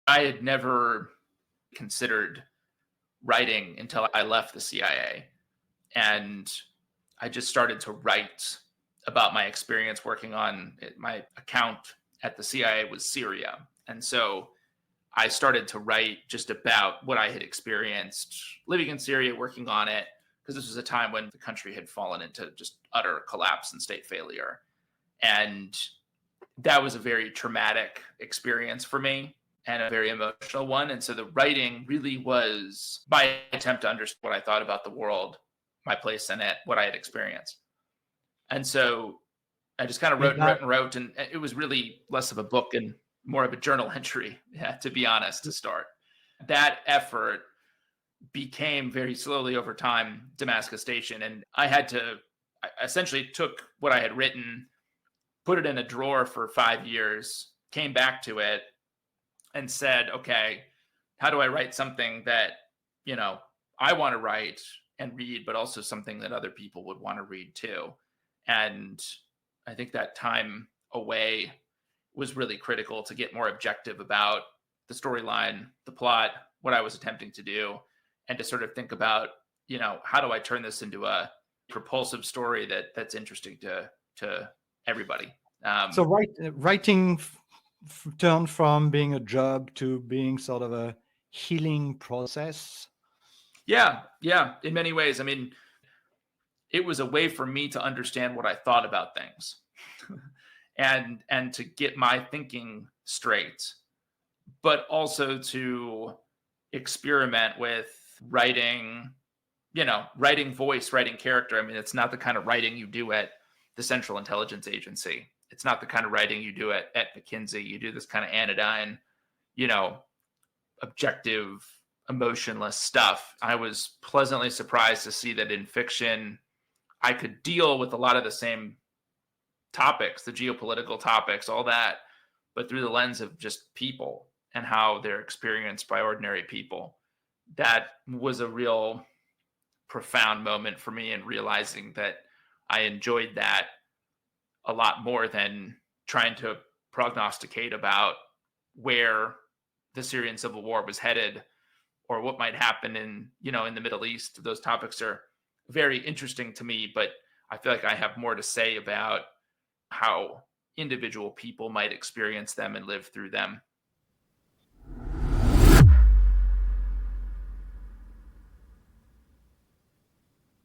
I had never considered writing until I left the CIA. And I just started to write about my experience working on it. My account at the CIA was Syria. And so I started to write just about what I had experienced living in Syria, working on it, because this was a time when the country had fallen into just utter collapse and state failure. And that was a very traumatic experience for me and a very emotional one. And so the writing really was my attempt to understand what I thought about the world, my place in it, what I had experienced. And so I just kind of wrote and wrote and wrote. And it was really less of a book and more of a journal entry, to be honest, to start. That effort became very slowly over time Damascus Station. And I essentially took what I had written, put it in a drawer for 5 years, came back to it and said, okay, how do I write something that, I want to write and read, but also something that other people would want to read too. And I think that time away was really critical to get more objective about the storyline, the plot, what I was attempting to do, and to sort of think about, how do I turn this into a propulsive story that's interesting to everybody. So writing turned from being a job to being sort of a healing process. Yeah, in many ways. I mean, it was a way for me to understand what I thought about things and to get my thinking straight, but also to experiment with writing, writing voice, writing character. I mean, it's not the kind of writing you do at the Central Intelligence Agency. It's not the kind of writing you do at McKinsey. You do this kind of anodyne, objective, emotionless stuff. I was pleasantly surprised to see that in fiction, I could deal with a lot of the same topics, the geopolitical topics, all that, but through the lens of just people and how they're experienced by ordinary people. That was a real profound moment for me in realizing that I enjoyed that a lot more than trying to prognosticate about where the Syrian civil war was headed or what might happen in the Middle East. Those topics are very interesting to me, but I feel like I have more to say about how individual people might experience them and live through them.